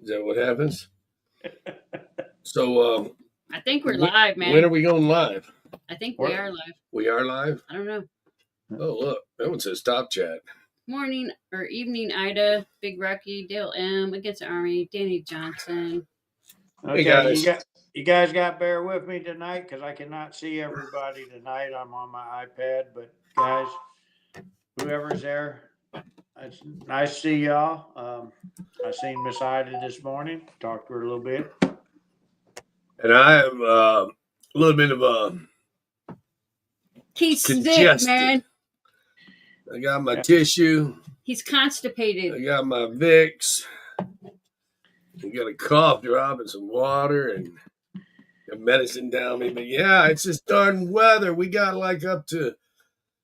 Is that what happens? So, I think we're live, man. When are we going live? I think we are live. We are live? I don't know. Oh, look. That one says stop chat. Morning or evening, Ida, Big Rocky, Dale M, Against the Army, Danny Johnson. Okay, hey guys. You guys got to bear with me tonight because I cannot see everybody tonight. I'm on my iPad, but guys, whoever's there, it's nice to see y'all. I seen Miss Ida this morning, talked to her a little bit. And I have a little bit of He's sick, man. I got my tissue. He's constipated. I got my Vicks. I got a cough drop and some water and medicine down me. But yeah, it's this darn weather. We got like up to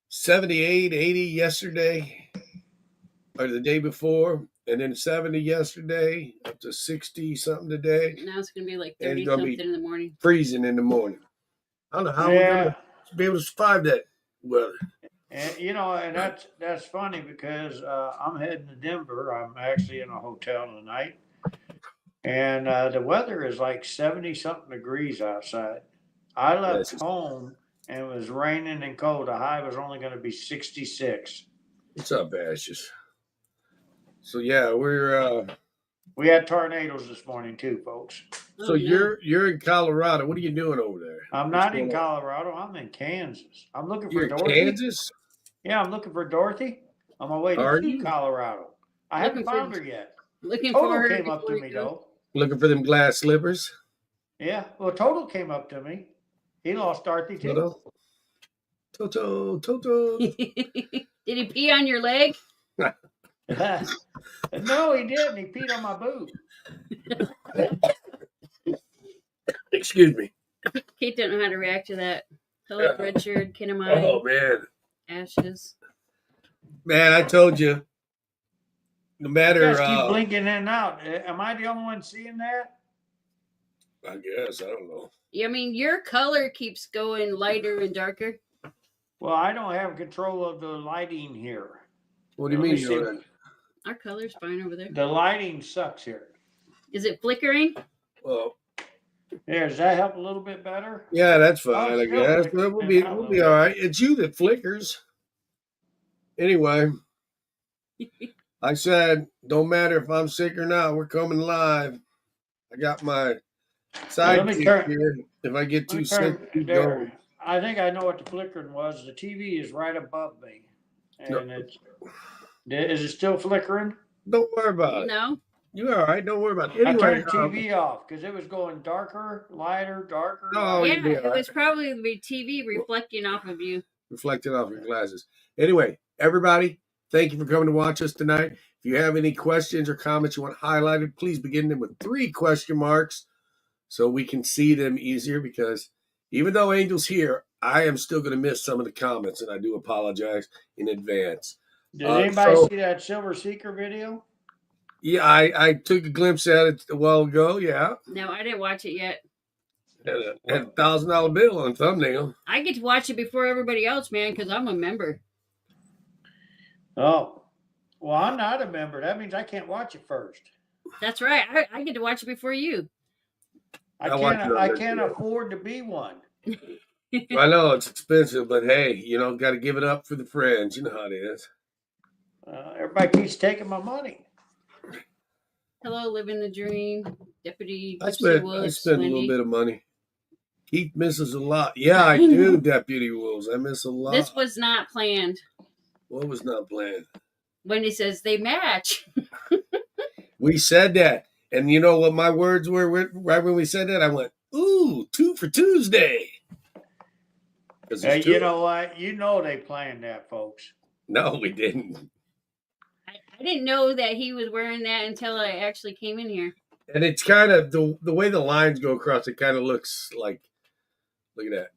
78, 80 yesterday or the day before, and then 70 yesterday, up to 60 something today. Now it's going to be like 30 something in the morning. Freezing in the morning. I don't know how we're going to be able to survive that weather. And you know, and that's funny because I'm heading to Denver. I'm actually in a hotel tonight. And the weather is like 70 something degrees outside. I left home and it was raining and cold. The high was only going to be 66. What's up, Ashes? So yeah, we had tornadoes this morning too, folks. So you're in Colorado. What are you doing over there? I'm not in Colorado. I'm in Kansas. I'm looking for Dorothy. Kansas? Yeah, I'm looking for Dorothy on my way to Colorado. I haven't found her yet. Total came up to me though. Looking for them glass slippers? Yeah. Well, Total came up to me. He lost Dorothy too. Toto. Did he pee on your leg? No, he didn't. He peed on my boot. Excuse me. Kate didn't know how to react to that. Hello, Richard, Kinemai. Oh, man. Ashes. Man, I told you. No matter. You guys keep blinking in and out. Am I the only one seeing that? I guess. I don't know. Yeah, I mean, your color keeps going lighter and darker. Well, I don't have control of the lighting here. What do you mean? Our color's fine over there. The lighting sucks here. Is it flickering? Well, yeah, does that help a little bit better? Yeah, that's fine, I guess. We'll be all right. It's you that flickers. Anyway, I said, don't matter if I'm sick or not. We're coming live. I got my sidekick here. If I get too sick, keep going. I think I know what the flickering was. The TV is right above me. And is it still flickering? Don't worry about it. No. You're all right. Don't worry about it. Anyway, I turned the TV off because it was going darker, lighter, darker. Oh, yeah, it was probably the TV reflecting off of you. Reflecting off your glasses. Anyway, everybody, thank you for coming to watch us tonight. If you have any questions or comments you want highlighted, please begin them with 3 question marks so we can see them easier, because even though Angel's here, I am still going to miss some of the comments, and I do apologize in advance. Did anybody see that Silver Seeker video? Yeah, I took a glimpse at it a while ago, yeah. No, I didn't watch it yet. Had a $1,000 bill on thumbnail. I get to watch it before everybody else, man, because I'm a member. Oh. Well, I'm not a member. That means I can't watch it first. That's right. I get to watch it before you. I can't afford to be one. I know it's expensive, but hey, got to give it up for the friends. You know how it is. Everybody keeps taking my money. Hello, living the dream, Deputy. I spend a little bit of money. Keith misses a lot. Yeah, I do, Deputy Wolves. I miss a lot. This was not planned. What was not planned? When he says they match. We said that. And you know what my words were right when we said that? I went, ooh, 2 for Tuesday. You know what? You know they planned that, folks. No, we didn't. I didn't know that he was wearing that until I actually came in here. And it's kind of, the way the lines go across, it kind of looks like, look at that.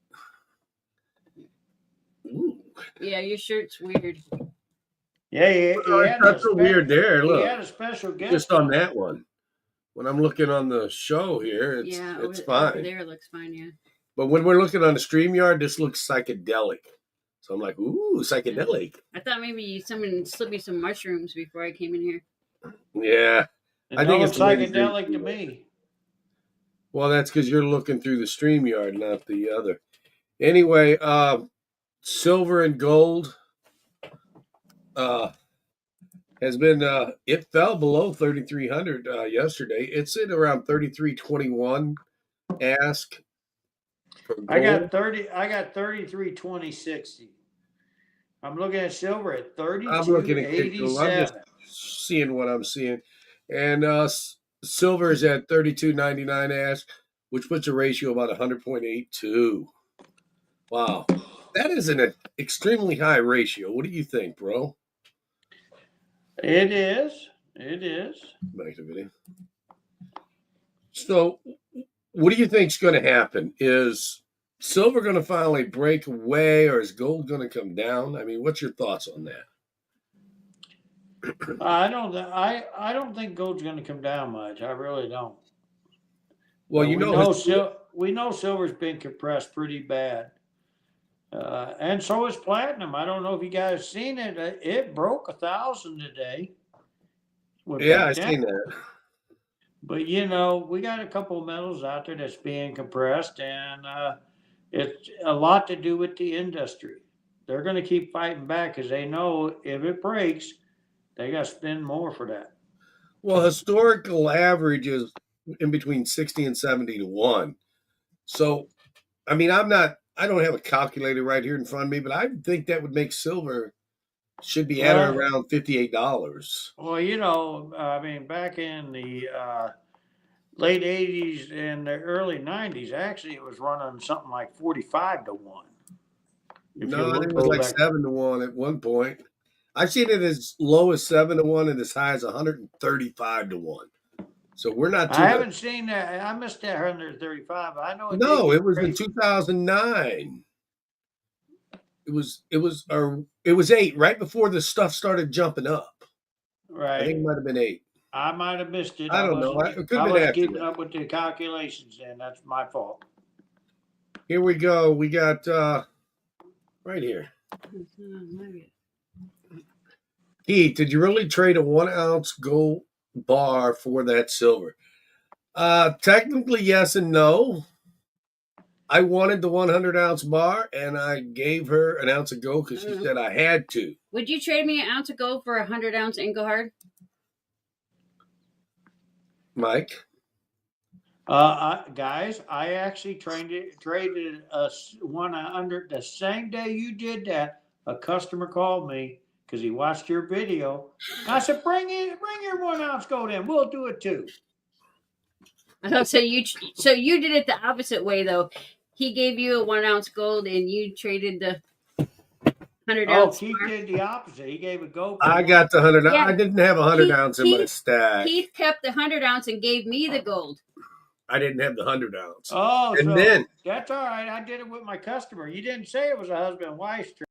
Ooh. Yeah, your shirt's weird. Yeah, that's so weird there. Look, he had a special guest. Just on that one. When I'm looking on the show here, it's fine. Over there it looks fine, yeah. But when we're looking on the StreamYard, this looks psychedelic. So I'm like, ooh, psychedelic. I thought maybe someone slipped me some mushrooms before I came in here. Yeah. It I don't think look it's the way the psychedelic to me. Well, that's because you're looking through the StreamYard, not the other. Anyway, silver and gold uh, has been. It fell below 3,300 yesterday. It's at around 3,321. Ask for I gold. got 33.2060. I'm looking at silver at I'm looking at gold. I'm just 32.87. seeing what I'm seeing, and silver is at 32.99. Ask, which puts a ratio about 100.82. Wow, that is an extremely high ratio. What do you think, bro? It is. It is. Back to video. So, what do you think's going to happen? Is silver going to finally break away, or is gold going to come down? I mean, what's your thoughts on that? I don't think gold's going to come down much. I really don't. Well, We know silver's been compressed pretty bad. And so is platinum. I don't know if you guys seen it. It broke 1,000 today. Yeah, I seen that. But we got a couple of metals out there that's being compressed, and it's a lot to do with the industry. They're going to keep fighting back because they know if it breaks, they got to spend more for that. Well, historical average is in between 60 and 70 to 1. So, I mean, I don't have a calculator right here in front of me, but I think that would make silver should be at or around $58. Well, I mean, back in the late 80s and the early 90s, actually, it was running something like 45 to 1. No, I think it was like 7 to 1 at one point. I've seen it as low as 7 to 1 and as high as 135 to 1. So we're not too. I haven't seen that. I missed that 135. I know. No, it was in 2009. It was 8 right before the stuff started jumping up. Right. I think it might have been 8. I might have missed it. I don't know. It could have I been wasn't after keeping that. up with the calculations, and that's my fault. Here we go. We got right here. Keith, did you really trade a 1 ounce gold bar for that silver? Technically, yes and no. I wanted the 100 ounce bar, and I gave her an ounce of gold because she said I had to. Would you trade me an ounce of gold for 100 ounce Engelhard? Mike? Guys, I actually traded one under the same day you did that. A customer called me because he watched your video. I said, bring your 1 ounce gold in. We'll do it too. So you did it the opposite way though. He gave you a 1 ounce gold and you traded the 100 ounce. Keith did the opposite. He gave a gold. I got the 100. Yeah, I didn't have 100 ounce in my stack. Keith kept the 100 ounce and gave me the gold. I didn't have the 100 ounce. Oh, and then that's all right. I did it with my customer. You didn't say it was a husband and wife trade.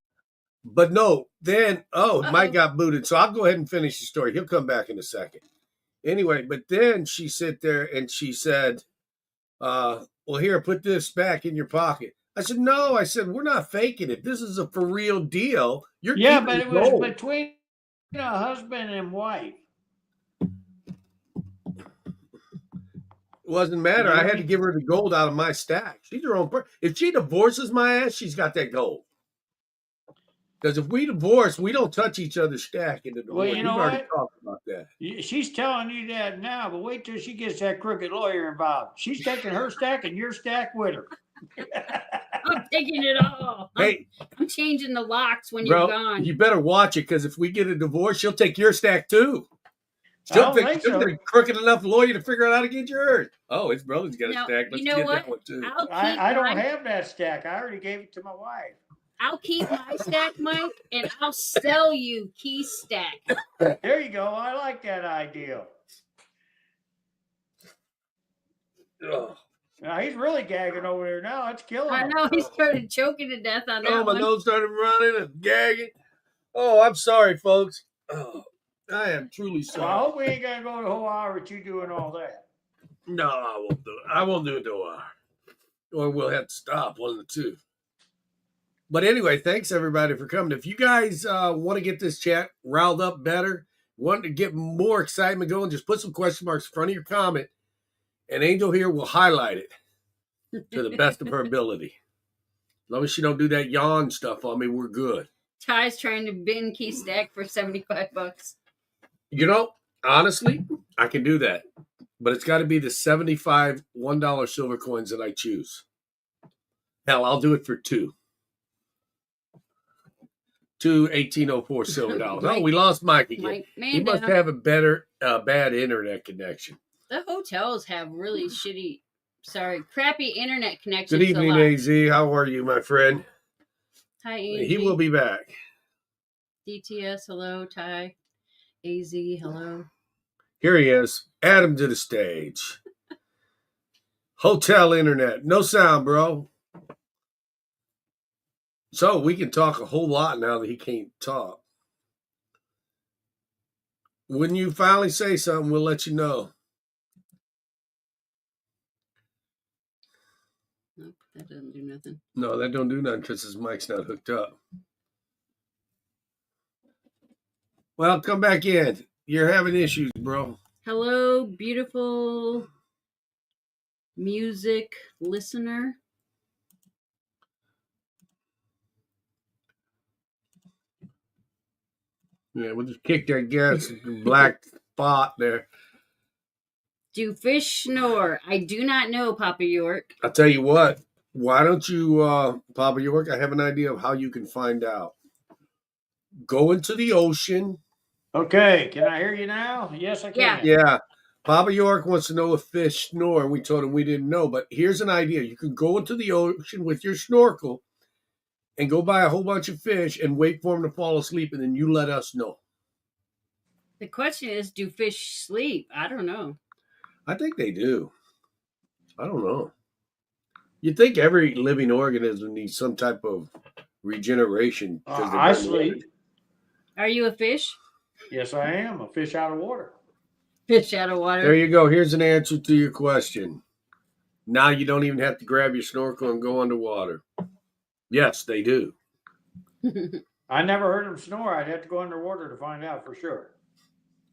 But no, then Mike got booted. So I'll go ahead and finish the story. He'll come back in a second. Anyway, but then she sit there and she said, well, here, put this back in your pocket. I said, no. I said, we're not faking it. This is a for real deal. But it was between a husband and wife. It wasn't matter. I had to give her the gold out of my stack. She's her own person. If she divorces my ass, she's got that gold. Because if we divorce, we don't touch each other's stack in the divorce. Well, you know We've already talked about that. She's telling you that now, but wait till she gets that crooked lawyer involved. She's taking her stack and your stack with her. I'm taking it all. Hey, I'm changing the locks when you're gone. You better watch it because if we get a divorce, she'll take your stack too. She'll get a crooked enough lawyer to figure out how to get yours. Oh, his brother's got a stack. Let's get that one too. I don't have that stack. I already gave it to my wife. I'll keep my stack, Mike, and I'll sell you Keith's stack. There you go. I like that idea. Oh. Now he's really gagging over there now. It's killing him. I know he started choking to death on that my nose started running and gagging. Oh, I'm sorry, folks. Oh, I am truly sorry. Well, I hope we ain't gonna go the whole hour with you doing all that. No, I won't do it. I won't do it the whole hour. Or we'll have to stop, one of the two. But anyway, thanks everybody for coming. If you guys want to get this chat riled up better, Want to get more excitement going, just put some question marks in front of your comment, and Angel here will highlight it to the best of her ability. As long as she don't do that yawn stuff on me, we're good. Ty's trying to bin key stack for $75. You know, honestly, I can do that. But it's got to be the 75 $1 silver coins that I choose. Hell, I'll do it for two. Two 1804 silver dollars. Oh, we lost Mike again. Mike, man He must down. have a bad internet connection. The hotels have really crappy internet connections. Good evening, AZ. How are you, my friend? Hi, Angie. He will be back. DTS, hello. Ty. AZ, hello. Here he is. Add him to the stage. Hotel internet. No sound, bro. So we can talk a whole lot now that he can't talk. When you finally say something, we'll let you know. Nope, that doesn't do nothing. No, that don't do nothing because his mic's not hooked up. Well, come back in. You're having issues, bro. Hello, beautiful music listener. Yeah, we'll just kick that gas black spot there. Do fish snore? I do not know, Papa York. I'll tell you what. Why don't you, Papa York, I have an idea of how you can find out. Go into the ocean. Okay, can I hear you now? Yes, I can. Yeah. Papa York wants to know if fish snore, and we told him we didn't know. But here's an idea. You can go into the ocean with your snorkel and go buy a whole bunch of fish and wait for them to fall asleep, and then you let us know. The question is, do fish sleep? I don't know. I think they do. I don't know. You'd think every living organism needs some type of regeneration. I sleep. Are you a fish? Yes, I am. A fish out of water. Fish out of water. There you go. Here's an answer to your question. Now you don't even have to grab your snorkel and go underwater. Yes, they do. I never heard them snore. I'd have to go underwater to find out for sure.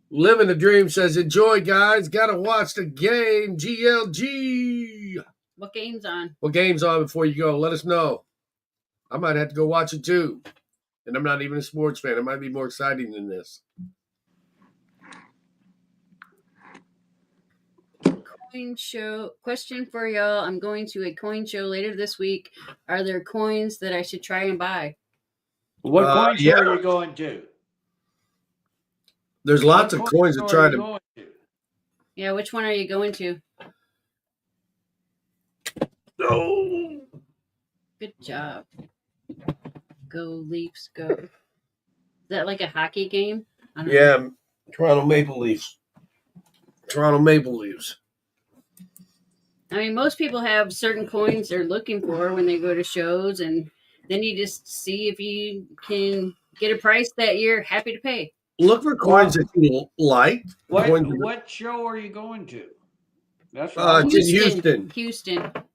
Living the Dream says, enjoy, guys. Got to watch the game. GLG. What game's on? What game's on before you go? Let us know. I might have to go watch it too. And I'm not even a sports fan. It might be more exciting than this. Coin show. Question for y'all. I'm going to a coin show later this week. Are there coins that I should try and buy? What coin show are you going to? There's lots of coins to try to. Yeah, which one are you going to? No. Good job. Go Leafs, go. Is that like a hockey game? I don't know. Toronto Maple Leafs. Toronto Maple Leafs. I mean, most people have certain coins they're looking for when they go to shows, and then you just see if you can get a price that you're happy to pay. Look for coins that you like. What show are you going to? That's Houston.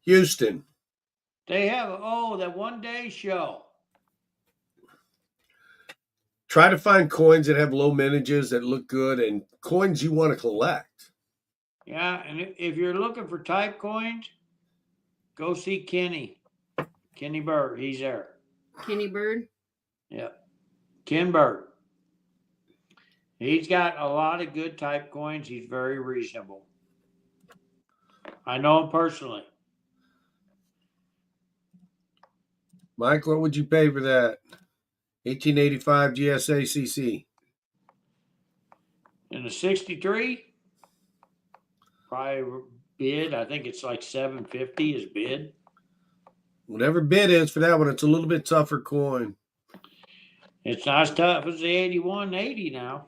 Houston. They have that one-day show. Try to find coins that have low mintages that look good and coins you want to collect. Yeah, and if you're looking for type coins, go see Kenny Bird. He's there. Kenny Bird? Yeah. Ken Bird. He's got a lot of good type coins. He's very reasonable. I know him personally. Mike, what would you pay for that? 1885 GSACC. In the 63, probably bid. I think it's like 750 is bid. Whatever bid is for that one, it's a little bit tougher coin. It's not as tough as the 8180 now.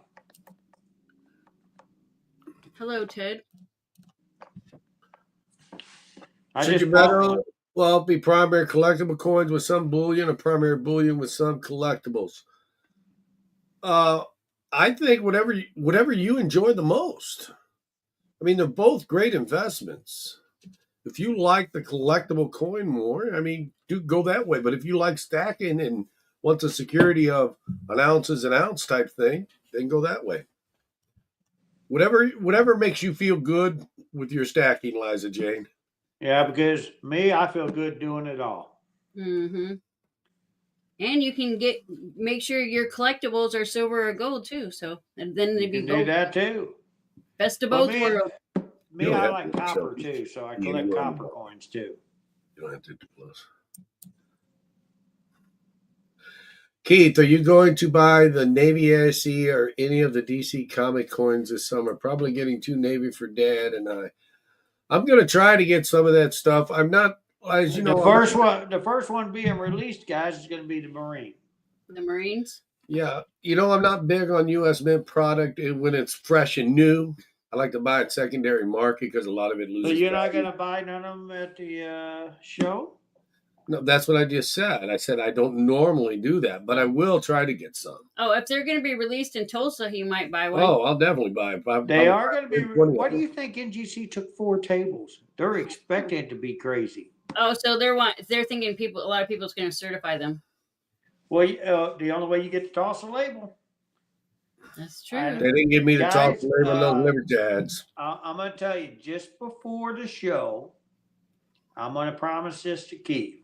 Hello, Ted. Should you bet on? Well, it'd be primary collectible coins with some bullion or primary bullion with some collectibles. I think whatever you enjoy the most. I mean, they're both great investments. If you like the collectible coin more, I mean, do go that way. But if you like stacking and want the security of an ounce is an ounce type thing, then go that way. Whatever makes you feel good with your stacking, Liza Jane. Yeah, because me, I feel good doing it all. Mm-hmm. And you can make sure your collectibles are silver or gold too. So and then You they'd be can do both that too. best of But both worlds. You me, don't I have like to show copper too, so I me collect anywhere copper anymore. coins too. You don't have to do plus. Keith, are you going to buy the Navy ASC or any of the DC comic coins this summer? Probably getting two Navy for Dad and I. I'm going to try to get some of that stuff. I'm not, as you know, The first one being released, guys, is going to be the Marine. The Marines. Yeah, I'm not big on U.S. Mint product when it's fresh and new. I like to buy it secondary market because a lot of it loses. So you're not value. going to buy none of them at the show? No, that's what I just said. I said I don't normally do that, but I will try to get some. Oh, if they're going to be released in Tulsa, he might buy one. Oh, I'll definitely buy it. They are going to be. 20 of What do them. you think NGC took 4 tables? They're expecting it to be crazy. Oh, so they're thinking a lot of people's going to certify them. Well, the only way you get to toss a label. That's true. They didn't give me the Guys, top label, those libertads. I'm going to tell you, just before the show, I'm going to promise this to Keith.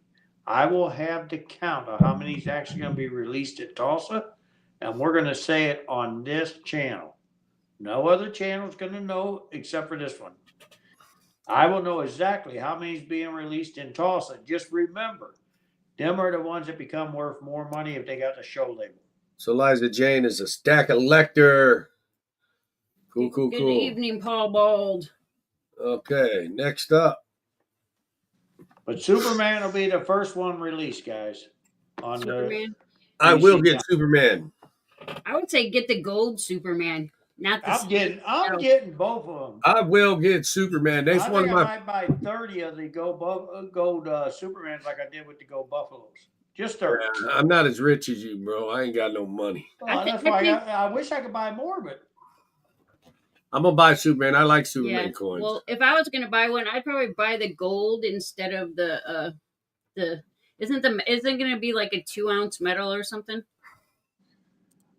I will have the count of how many is actually going to be released at Tulsa, and we're going to say it on this channel. No other channel is going to know except for this one. I will know exactly how many is being released in Tulsa. Just remember, them are the ones that become worth more money if they got the show label. So Liza Jane is a stack elector. Cool. Good evening, Paul Bald. Okay, next up. But Superman will be the first one released, guys. On Superman. I will get Superman. I would say get the gold Superman. Not the I'm getting both of them. I will get Superman. That's I might buy 30 of the gold Supermans like I did with the gold Buffaloes. Just 30. I'm not as rich as you, bro. I ain't got no money. That's why I wish I could buy more, but I'm gonna buy Superman. I like Superman coins. Well, if I was gonna buy one, I'd probably buy the gold instead of the isn't gonna be like a 2-ounce metal or something?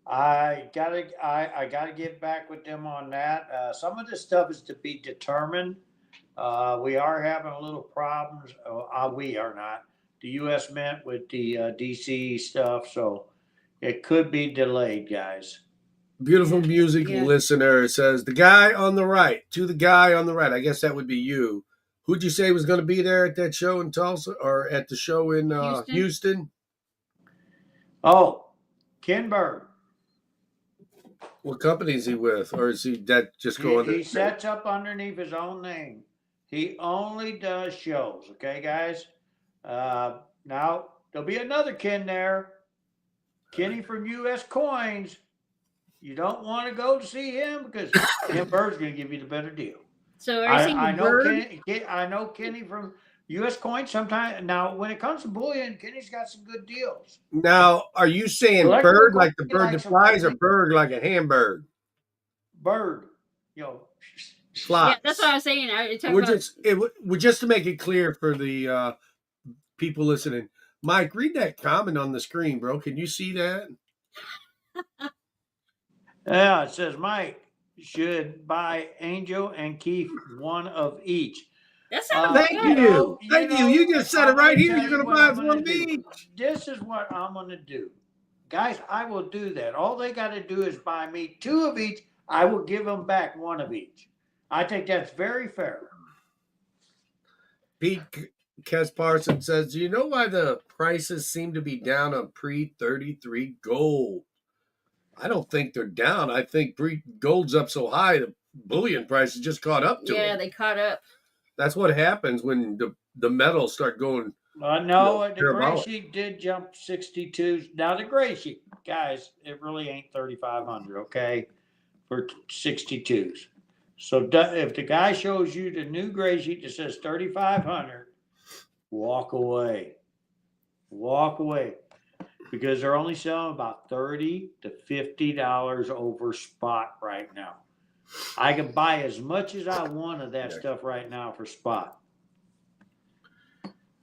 I gotta get back with them on that. Some of this stuff is to be determined. We are having a little problems. We are not. The U.S. Mint with the DC stuff, so it could be delayed, guys. Beautiful music listener says the guy on the right. To the guy on the right, I guess that would be you. Who'd you say was going to be there at that show in Tulsa or at the show in Houston? Oh, Ken Bird. What company is he with, or is he that just going? He sets up underneath his own name. He only does shows. Okay, guys. Now there'll be another Ken there. Kenny from U.S. Coins. You don't want to go to see him because Ken Bird's going to give you the better deal. So I know Kenny from U.S. Coins. Sometimes now, when it comes to bullion, Kenny's got some good deals. Now, are you saying bird like the bird that flies, or bird like a hamburger? Bird, flies. Yeah, that's what I was saying. Just to make it clear for the people listening. Mike, read that comment on the screen, bro. Can you see that? Yeah, it says Mike should buy Angel and Keith one of each. That's not thank you. Thank you. You just said it right here. You're going to buy us one of each. This is what I'm going to do. Guys, I will do that. All they got to do is buy me 2 of each. I will give them back 1 of each. I think that's very fair. Pete Kesparson says, do you know why the prices seem to be down on pre-33 gold? I don't think they're down. I think gold's up so high, the bullion prices just caught up to them. Yeah, they caught up. That's what happens when the metals start going. No, the gray sheet did jump 62. Now the gray sheet, guys, it really ain't 3,500, okay, for 62s. So if the guy shows you the new gray sheet that says 3,500, walk away. Walk away. Because they're only selling about $30 to $50 over spot right now. I can buy as much as I want of that stuff right now for spot.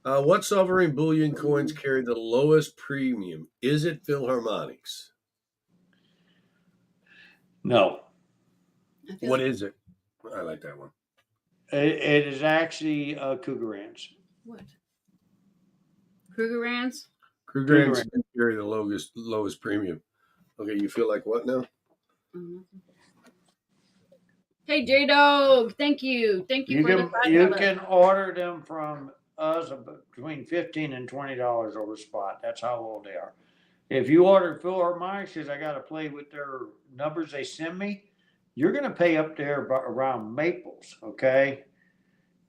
What sovereign bullion coins carry the lowest premium? Is it Philharmonics? No. I feel What like, is it? I like that one. It is actually Cougarans. what? Krugerrands? Krugerrands carry the lowest premium. Okay, you feel like what now? Mhm. Hey, J Dog, thank you You for the can you $5. can order them from us between $15 and $20 over spot. That's how old they are. If you order Philharmonic, because I got to play with their numbers they send me, you're going to pay up there around Maples, okay?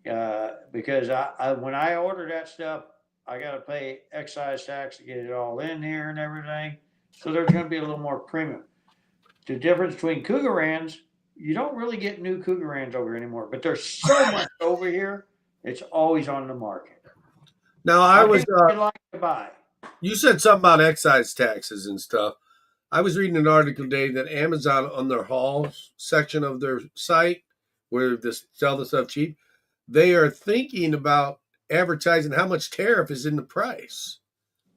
Because when I order that stuff, I got to pay excise tax to get it all in here and everything. So there's going to be a little more premium. The difference between Cougarans, you don't really get new Cougarans over here anymore, but there's so much over here, it's always on the market. Now How many would you like to buy? you said something about excise taxes and stuff. I was reading an article today that Amazon on their hauls section of their site where they sell the stuff cheap, they are thinking about advertising how much tariff is in the price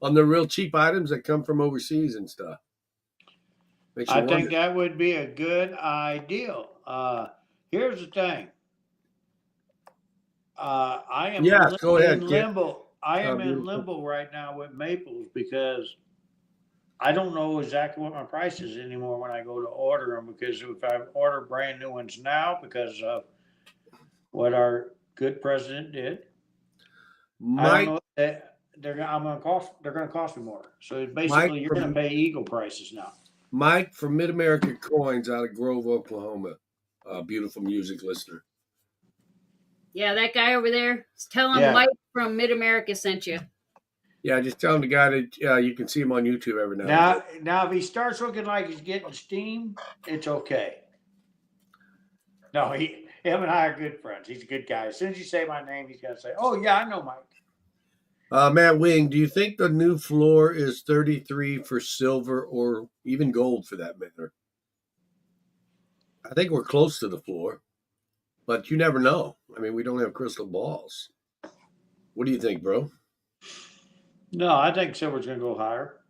on the real cheap items that come from overseas and stuff. Makes you I wonder. think that would be a good idea. Here's the thing. I am Yes, go ahead, in Kit. limbo. I am in Beautiful. limbo right now with Maples because I don't know exactly what my price is anymore when I go to order them. Because if I order brand new ones now, because of what our good president did, I don't Mike, know that they're gonna cost me more. So Mike basically, you're gonna from pay Eagle prices now. Mike from Mid America Coins out of Grove, Oklahoma. Beautiful music listener. Yeah, that guy over there. Tell him Yeah. Mike from Mid America sent you. Yeah, just tell him the guy that you can see him on YouTube every now and then. Now, if he starts looking like he's getting steam, it's okay. No, him and I are good friends. He's a good guy. As soon as you say my name, he's gonna say, "Oh yeah, I know Mike." Matt Wing, do you think the new floor is 33 for silver or even gold for that matter? I think we're close to the floor, but you never know. I mean, we don't have crystal balls. What do you think, bro? No, I think silver's gonna go higher.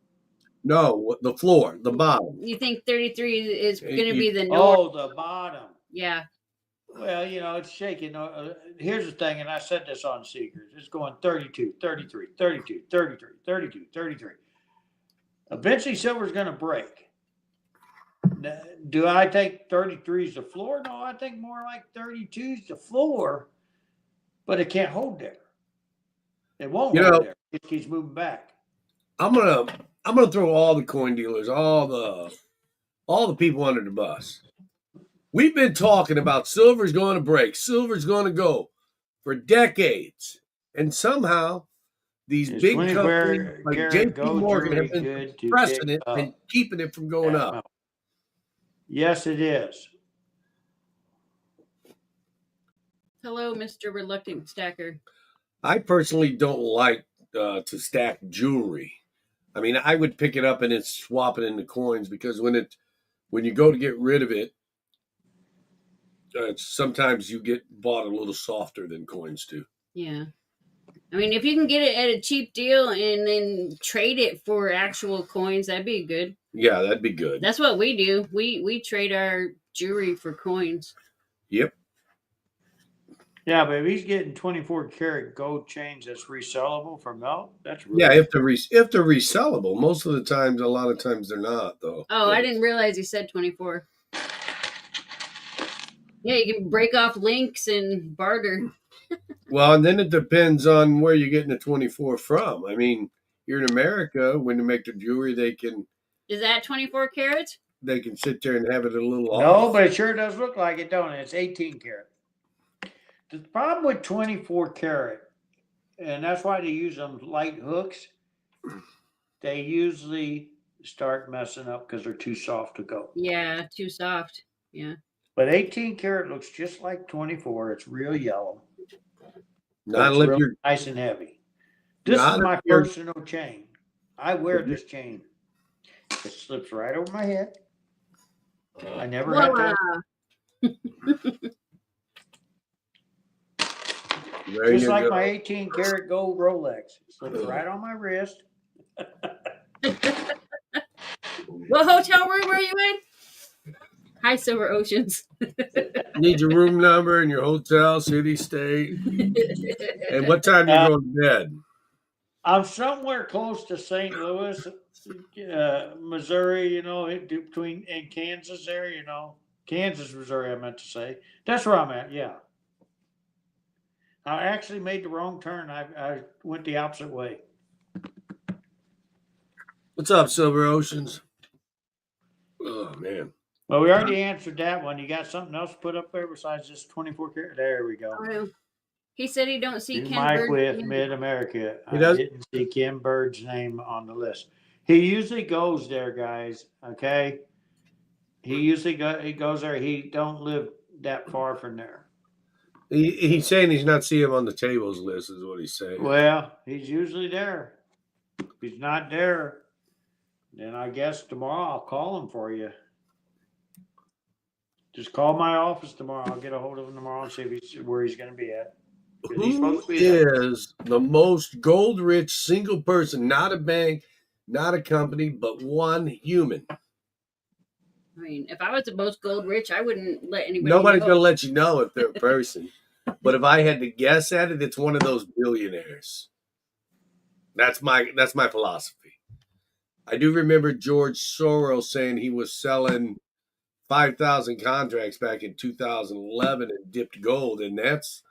No, the floor, the bottom. You think 33 is going to You- be the norm? Oh, the bottom. Yeah. Well, it's shaking. Here's the thing, and I said this on Seekers. It's going 32, 33, 32, 33, 32, 33. Eventually, silver's going to break. Now, do I think 33 is the floor? No, I think more like 32 is the floor, but it can't hold there. It won't hold there. It keeps moving back. I'm gonna throw all the coin dealers, all the people under the bus. We've been talking about silver's going to break, silver's going to go for decades, and somehow these Is big 24 companies like karat J.P. gold Morgan jewelry have been good to pressing pick it up? and keeping it from going up. Yes, it is. Hello, Mr. Reluctant Stacker. I personally don't like to stack jewelry. I mean, I would pick it up and then swap it into coins because when you go to get rid of it, sometimes you get bought a little softer than coins do. Yeah. I mean, if you can get it at a cheap deal and then trade it for actual coins, that'd be good. Yeah, that'd be good. That's what we do. We trade our jewelry for coins. Yep. Yeah, but if he's getting 24 karat gold chains that's resellable for melt, that's really Yeah, if they're resellable. Most of the times, a lot of times they're not though. Oh, I didn't realize he said 24. Yeah, you can break off links and barter. Well, and then it depends on where you're getting the 24 from. I mean, you're in America, when they make the jewelry, they can Is that 24 carats? sit there and have it a little No, off. but it sure does look like it, don't it? It's 18 karat. The problem with 24 karat, and that's why they use them light hooks, they usually start messing up because they're too soft to go. Yeah, too soft. Yeah. But 18 karat looks just like 24. It's real yellow. Not It's unless real you're nice and heavy. This Not is if my you're- personal chain. I wear this chain. It slips right over my head. I never had Voila. there Just you like go. my 18 karat gold Rolex. It slips right on my wrist. What hotel room were you in? Hi, Silver Oceans. Need your room number and your hotel, city, state, and what time you go to bed. I'm somewhere close to St. Louis, Missouri, between and Kansas there, Kansas, Missouri, I meant to say. That's where I'm at, yeah. I actually made the wrong turn. I went the opposite way. What's up, Silver Oceans? Oh, man. Well, we already answered that one. You got something else to put up there besides this 24 karat? There we go. Oh, he said he don't see New Ken Mike Bird. with Mid-America. He I does? didn't see Ken Bird's name on the list. He usually goes there, guys, okay? He goes there. He don't live that far from there. He's saying he's not seeing him on the tables list, is what he's saying. Well, he's usually there. If he's not there, then I guess tomorrow I'll call him for you. Just call my office tomorrow. I'll get a hold of him tomorrow and see where he's going to be at. Who is the most gold-rich single person? Not a bank, not a company, but one human. I mean, if I was the most gold rich, I wouldn't let anybody Nobody's know. going to let you know if they're a person. But if I had to guess at it, it's one of those billionaires. That's my philosophy. I do remember George Soros saying he was selling 5,000 contracts back in 2011 and dipped gold, and that's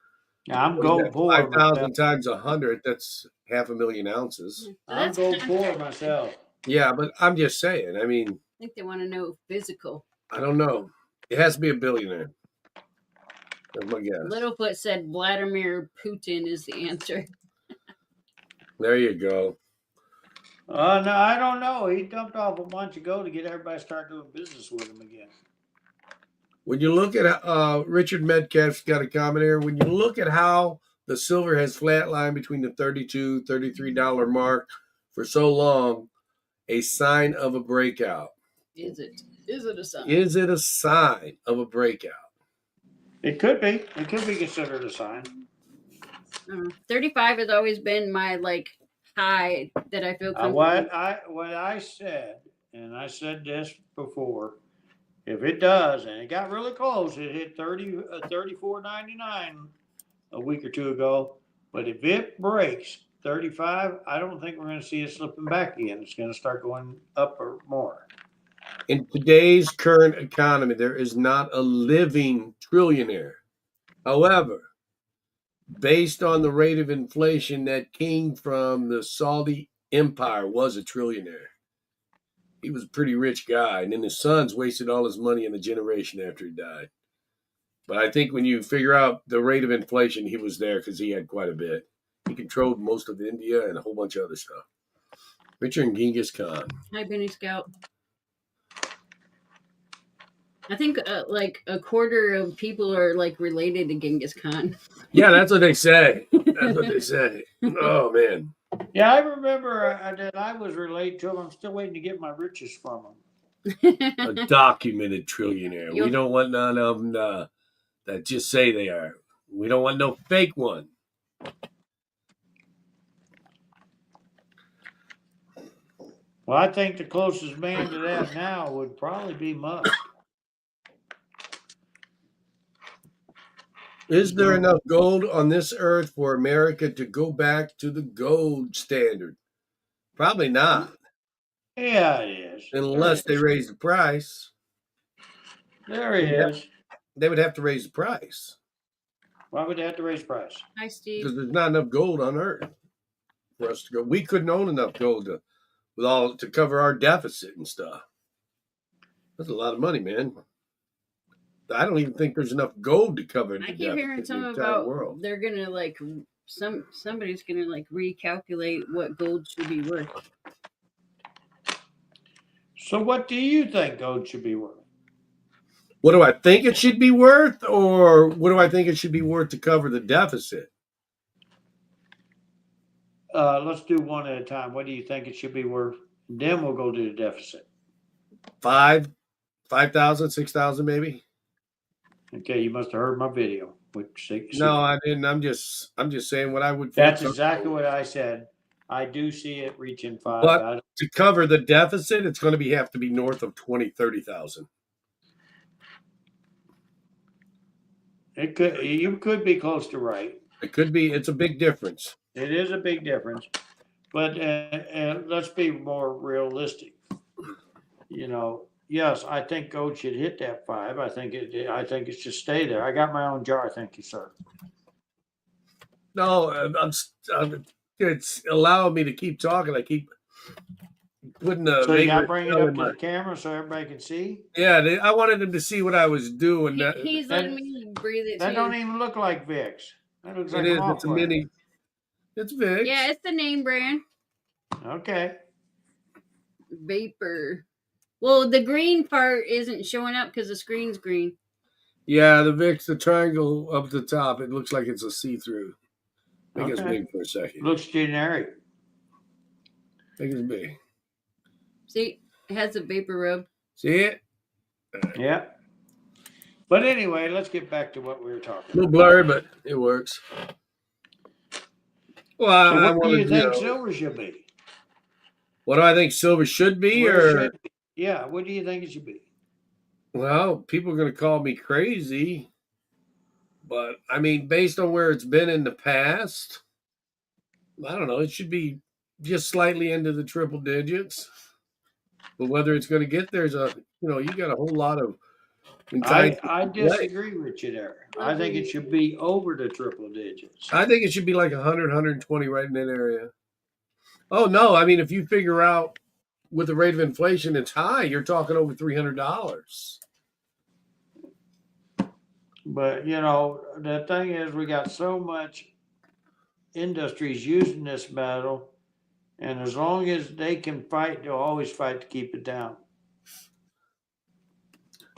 I'm gold poor. 5,000 times 100. That's 500,000 ounces. I'm gold poor myself. Yeah, but I'm just saying. I mean, I think they want to know physical. I don't know. It has to be a billionaire. That's my guess. Littlefoot said Vladimir Putin is the answer. There you go. No, I don't know. He dumped off a month ago to get everybody to start doing business with him again. When you look at Richard Metcalf's got a comment here. When you look at how the silver has flatlined between the $32, $33 mark for so long, a sign of a breakout. Is it? Is it a sign? Is it a sign of a breakout? It could be. It could be considered a sign. 35 has always been my high that I feel comfortable. What I said, and I said this before, if it does, and it got really close, it hit $34.99 a week or two ago. But if it breaks 35, I don't think we're going to see it slipping back again. It's going to start going up or more. In today's current economy, there is not a living trillionaire. However, based on the rate of inflation that came from the Saudi Empire was a trillionaire. He was a pretty rich guy, and then his sons wasted all his money in a generation after he died. But I think when you figure out the rate of inflation, he was there because he had quite a bit. He controlled most of India and a whole bunch of other stuff. Richard and Genghis Khan. Hi, Benny Scout. I think a quarter of people are related to Genghis Khan. Yeah, that's what they say. That's what they say. Oh, man. Yeah, I remember that I was related to him. I'm still waiting to get my riches from him. A documented trillionaire. We don't want none of them that just say they are. We don't want no fake one. Well, I think the closest man to that now would probably be Musk. Is there enough gold on this earth for America to go back to the gold standard? Probably not. Yeah, it is. Unless they raise the price. There he is. They would have to raise the price. Why would they have to raise the price? Hi, Steve. Because there's not enough gold on earth for us to go. We couldn't own enough gold to cover our deficit and stuff. That's a lot of money, man. I don't even think there's enough gold to cover the I keep deficit hearing in the entire about world. they're gonna somebody's gonna recalculate what gold should be worth. So what do you think gold should be worth? What do I think it should be worth, or what do I think it should be worth to cover the deficit? Let's do one at a time. What do you think it should be worth? Then we'll go to the deficit. 5,000, 6,000 maybe? Okay, you must have heard my video. No, I didn't. I'm just saying what I would. That's exactly what I said. I do see it reaching 5. But to cover the deficit, it's going to have to be north of 20,000, 30,000. You could be close to right. It could be. It's a big difference. It is a big difference, but let's be more realistic. Yes, I think gold should hit that 5. I think it should stay there. I got my own jar. Thank you, sir. No, it's allowing me to keep talking. I keep putting the So you got to vagrant bring it shell up in to my. the camera so everybody can see. Yeah, I wanted them to see what I was doing. He's letting me breathe it That too. don't even look like Vicks. That looks It like is. malt It's a flare. mini. It's Vicks. Yeah, it's the name brand. Okay. Vapor. Well, the green part isn't showing up because the screen's green. Yeah, the Vicks, the triangle up the top. It looks like it's a see-through. I think it's Okay. big for a second. Looks generic. I think it's big. See, it has a vapor rub. See it? Yeah. But anyway, let's get back to what we were A talking little about. blurry, but it works. Well, So I what do wanted, you think silver should be? what do I think silver should be? Where Or should it be? Yeah, what do you think it should be? well, people are going to call me crazy, but I mean, based on where it's been in the past, I don't know. It should be just slightly into the triple digits. But whether it's going to get there is you got a whole lot of. I disagree with you there. I think it should be over the triple digits. I think it should be like 100, 120 right in that area. Oh, no. I mean, if you figure out with the rate of inflation, it's high, you're talking over $300. But the thing is, we got so much industries using this metal, and as long as they can fight, they'll always fight to keep it down.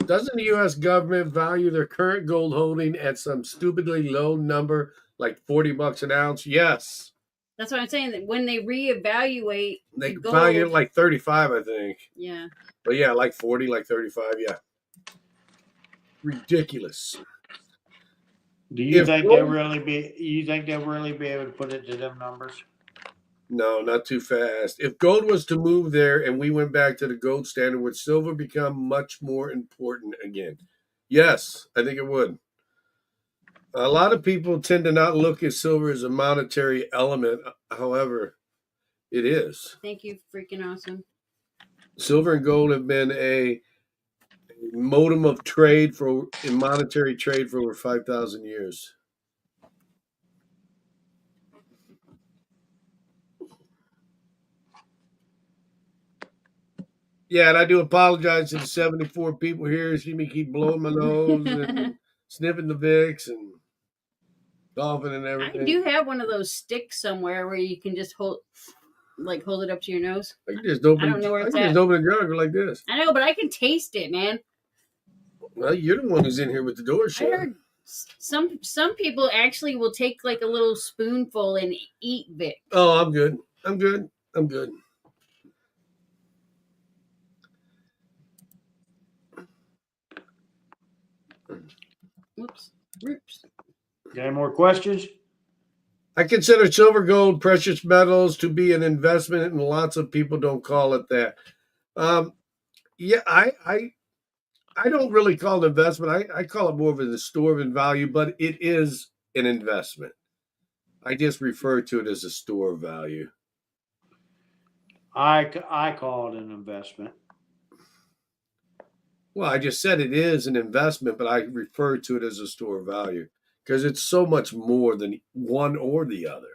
Doesn't the U.S. government value their current gold holding at some stupidly low number, like $40 an ounce? Yes. That's what I'm saying. That when they reevaluate They the gold, value it like 35, I think. yeah. But yeah, like 40, like 35, yeah. Ridiculous. Do you If think gold- they'll really be? You think they'll really be able to put it to them numbers? No, not too fast. If gold was to move there and we went back to the gold standard, would silver become much more important again? Yes, I think it would. A lot of people tend to not look at silver as a monetary element. However, it is. Thank you, freaking awesome. Silver and gold have been a modem of trade in monetary trade for over 5,000 years. Yeah, and I do apologize to the 74 people here. See me keep blowing my nose and sniffing the Vicks and coughing and everything. I do have one of those sticks somewhere where you can just hold it up to your nose. I can just open. I don't know where it's at. Just open the jar like this. I know, but I can taste it, man. Well, you're the one who's in here with the door I shut. heard some people actually will take like a little spoonful and eat Vic. Oh, I'm good. I'm good. I'm good. Whoops. Oops. Got any more questions? I consider silver, gold, precious metals to be an investment, and lots of people don't call it that. Yeah, I don't really call it investment. I call it more of a store of value, but it is an investment. I just refer to it as a store of value. I call it an investment. Well, I just said it is an investment, but I refer to it as a store of value because it's so much more than one or the other.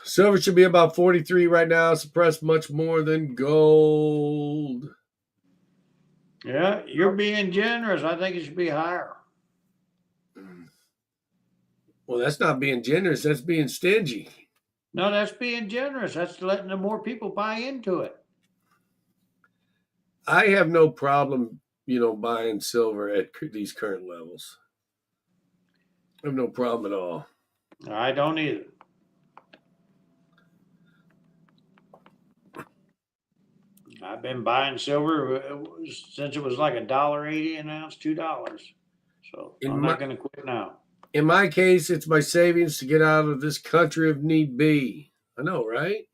Silver should be about 43 right now, suppressed much more than gold. Yeah, you're being generous. I think it should be higher. Well, that's not being generous. That's being stingy. No, that's being generous. That's letting the more people buy into it. I have no problem, buying silver at these current levels. I have no problem at all. I don't either. I've been buying silver since it was like $1.80 an ounce, $2. So I'm not going to quit now. In my case, it's my savings to get out of this country if need be. I know, right?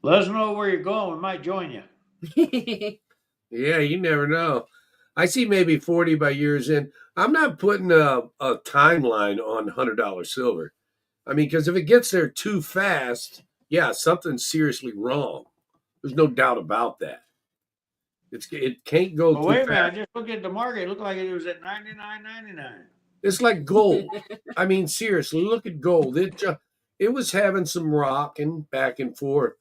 Let us know where you're going. We might join you. Yeah, you never know. I see maybe 40 by years in. I'm not putting a timeline on $100 silver. I mean, because if it gets there too fast, yeah, something's seriously wrong. There's no doubt about that. It can't go But too wait a minute, I fast. just looked at the market. It looked like it was at 99.99. It's like gold. I mean, seriously, look at gold. It was having some rocking back and forth,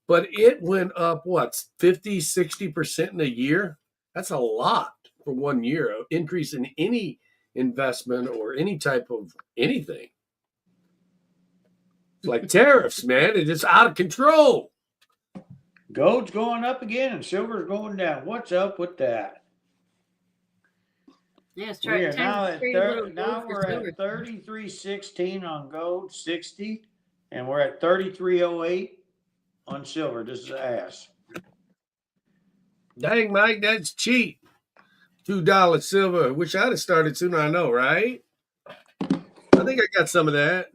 but it went up what 50, 60% in a year. That's a lot for 1 year. An increase in any investment or any type of anything. It's like tariffs, man. It's just out of control. Gold's going up again and silver's going down. What's up with that? Yeah, it's We are time now to at trade a little gold now for we're silver. at 33.16 on gold, 60, and we're at 33.08 on silver. This is ass. Dang, Mike, that's cheap. $2 silver. Wish I'd have started sooner. I know, right? I think I got some of that.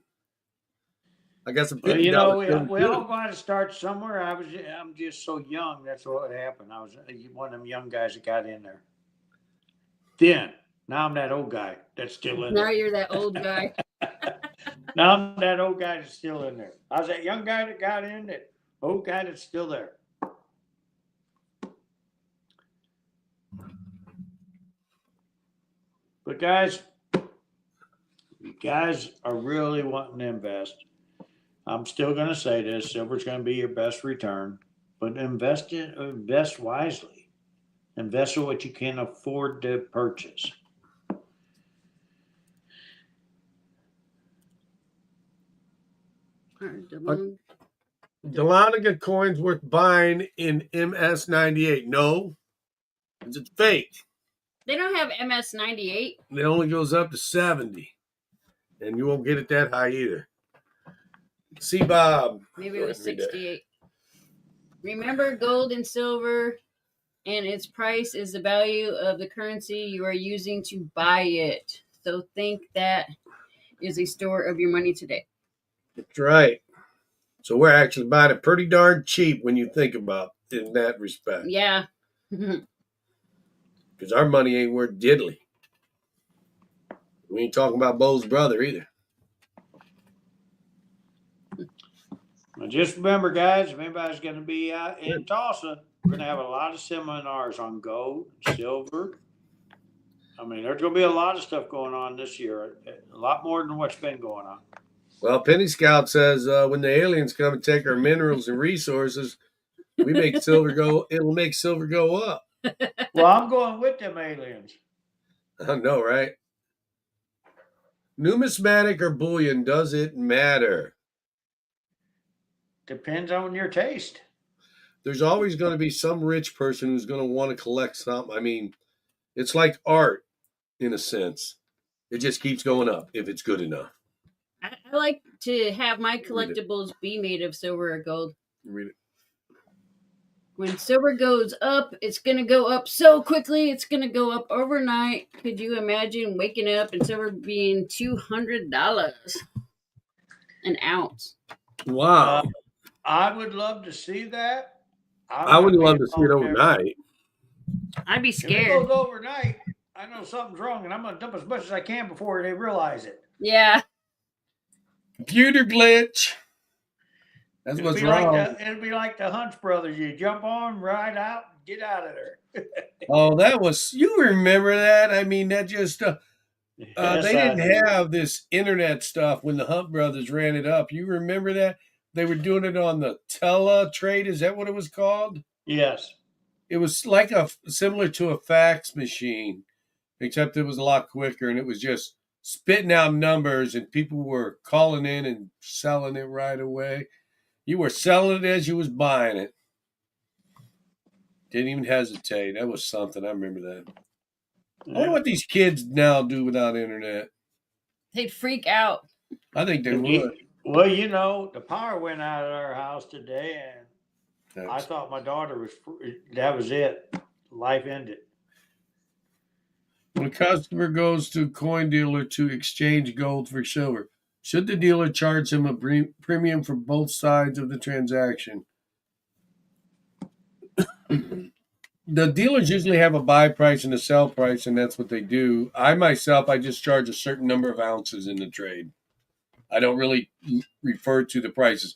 I got some Well, $50 we silver all too. got to start somewhere. I'm just so young. That's what happened. I was one of them young guys that got in there. Then now I'm that old guy that's still in Now there. you're that old guy. Now I'm that old guy that's still in there. I was that young guy that got in, that old guy that's still there. But guys, you guys are really wanting to invest. I'm still going to say this: silver's going to be your best return, but invest wisely. Invest in what you can afford to purchase. Dahlonega coins worth buying in MS98. No, it's fake. They don't have MS98. It only goes up to 70, and you won't get it that high either. See, Bob. Maybe it was 68. Remember, gold and silver and its price is the value of the currency you are using to buy it. So think that is a store of your money today. That's right. So we're actually buying it pretty darn cheap when you think about it in that respect. Yeah. Because our money ain't worth diddly. We ain't talking about Bo's brother either. Now just remember, guys, if anybody's going to be out in Tulsa, we're going to have a lot of seminars on gold, silver. I mean, there's going to be a lot of stuff going on this year, a lot more than what's been going on. Well, Penny Scout says when the aliens come and take our minerals and resources, we make silver go. It'll make silver go up. Well, I'm going with them aliens. I know, right? Numismatic or bullion, does it matter? Depends on your taste. There's always going to be some rich person who's going to want to collect something. I mean, it's like art in a sense. It just keeps going up if it's good enough. I like to have my collectibles be made of silver or gold. Read it. When silver goes up, it's going to go up so quickly. It's going to go up overnight. Could you imagine waking up and silver being $200 an ounce? Wow. I would love to see that. I would love to see it overnight. I'd be If scared. it goes overnight, I know something's wrong, and I'm going to dump as much as I can before they realize it. Yeah. Computer glitch. That's what's wrong. It'll be like the Hunts brothers. You jump on, ride out, get out of there. Oh, that was, you remember that? I mean, that just, Yes, they didn't have this internet stuff when the Hunt brothers ran it up. You remember that? They were doing it on the teletrade. Is that what it was called? Yes. It was like similar to a fax machine, except it was a lot quicker, and it was just spitting out numbers, and people were calling in and selling it right away. You were selling it as you was buying it. Didn't even hesitate. That was something. I remember that. I wonder what these kids now do without internet. They'd freak out. I think they would. Well, the power went out at our house today, and I thought my daughter that was it. Life ended. When a customer goes to a coin dealer to exchange gold for silver, should the dealer charge him a premium for both sides of the transaction? The dealers usually have a buy price and a sell price, and that's what they do. I myself, I just charge a certain number of ounces in the trade. I don't really refer to the prices,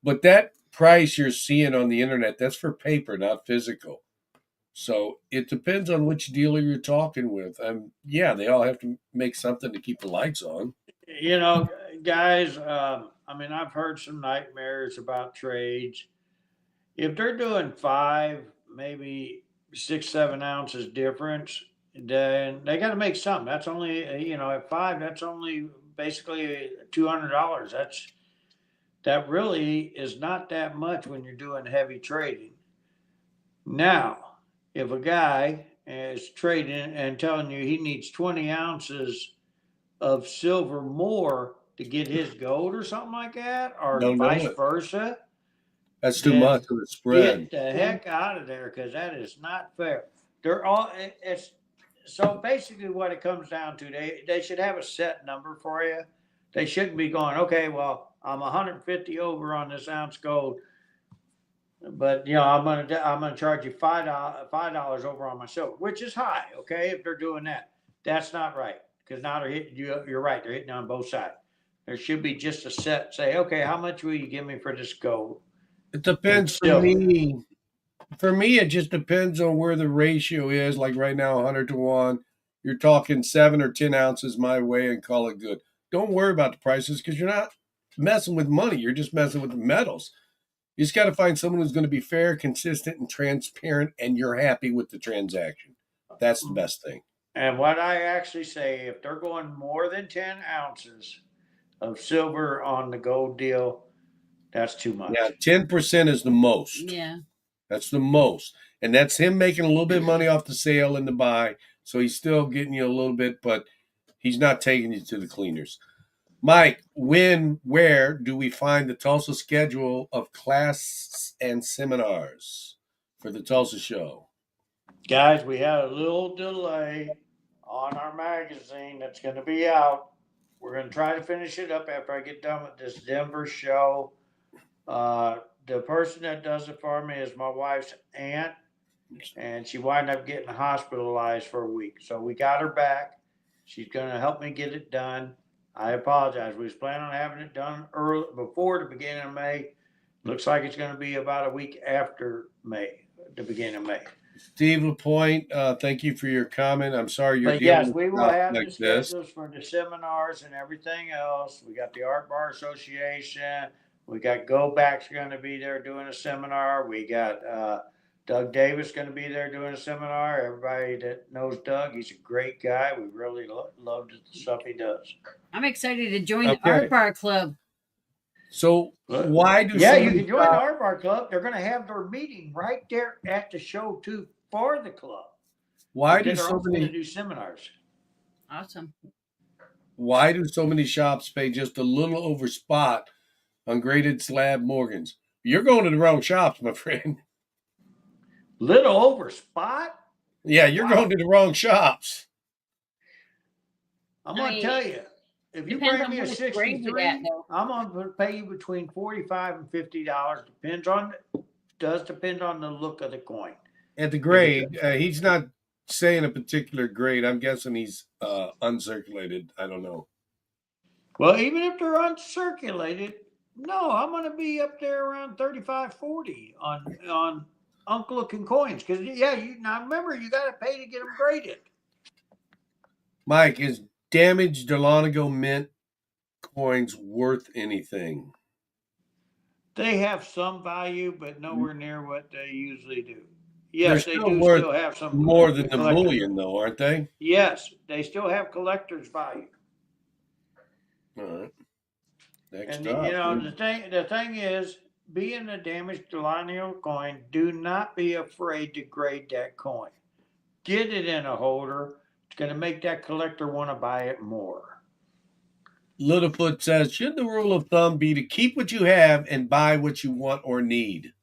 but that price you're seeing on the internet, that's for paper, not physical. So it depends on which dealer you're talking with. Yeah, they all have to make something to keep the lights on. You know, guys, I mean, I've heard some nightmares about trades. If they're doing five, maybe 6, 7 ounces difference, then they got to make something. That's only, at five, that's only basically $200. That really is not that much when you're doing heavy trading. Now, if a guy is trading and telling you he needs 20 ounces of silver more to get his gold or something like that, or Don't do vice it. versa, That's too much then of a spread. get the heck out of there because that is not fair. They're all it's so basically what it comes down to. They should have a set number for you. They shouldn't be going, okay, well, I'm 150 over on this ounce gold, but I'm gonna charge you $5 over on my silver, which is high. Okay, if they're doing that, that's not right because now they're hitting you. You're right, they're hitting on both sides. There should be just a set. Say, okay, how much will you give me for this gold It and depends for silver? me. For me, it just depends on where the ratio is. Like right now, 100 to 1. You're talking 7 or 10 ounces my way and call it good. Don't worry about the prices because you're not messing with money. You're just messing with the metals. You just got to find someone who's going to be fair, consistent, and transparent, and you're happy with the transaction. That's the best thing. And what I actually say, if they're going more than 10 ounces of silver on the gold deal, that's too Yeah, much. 10% is the most. Yeah. That's the most. And that's him making a little bit of money off the sale and the buy. So he's still getting you a little bit, but he's not taking you to the cleaners. Mike, where do we find the Tulsa schedule of class and seminars for the Tulsa show? Guys, we had a little delay on our magazine that's going to be out. We're going to try to finish it up after I get done with this Denver show. The person that does it for me is my wife's aunt, and she wound up getting hospitalized for a week. So we got her back. She's going to help me get it done. I apologize. We was planning on having it done early before the beginning of May. Looks like it's going to be about a week after May, the beginning of May. Steve LaPointe, thank you for your comment. I'm sorry you're But dealing yes, with we will stuff have like the this. schedules for the seminars and everything else. We got the Art Bar Association. We got Go Back's going to be there doing a seminar. We got Doug Davis going to be there doing a seminar. Everybody that knows Doug, he's a great guy. We really love the stuff he does. I'm excited to join the Okay. Art Bar Club. So why do Yeah, so you many can join the shops- Art Bar Club. They're going to have their meeting right there at the show too for the club. why But do then they're so also going to many do seminars. Awesome. why do so many shops pay just a little over spot on graded slab Morgans? You're going to the wrong shops, my friend. Little over spot. Yeah, you're Wow. going to the wrong shops. I'm I going to mean, tell you, if you depends bring on me a what it's graded 63, at, though. I'm going to pay you between $45 and $50. Does depend on the look of the coin. At the grade, he's not saying a particular grade. I'm guessing he's uncirculated. I don't know. Well, even if they're uncirculated, no, I'm going to be up there around 35, 40 on Uncle looking coins. Because, now remember, you got to pay to get them graded. Mike, is damaged Delonigo Mint coins worth anything? They have some value, but nowhere near what they usually do. They're Yes, they still do worth still have some more than the collector- bullion, though, aren't they? Yes, they still have collector's value. All right. Next And up. the thing is, being a damaged Delano coin, do not be afraid to grade that coin. Get it in a holder. It's going to make that collector want to buy it more. Littlefoot says, should the rule of thumb be to keep what you have and buy what you want or need?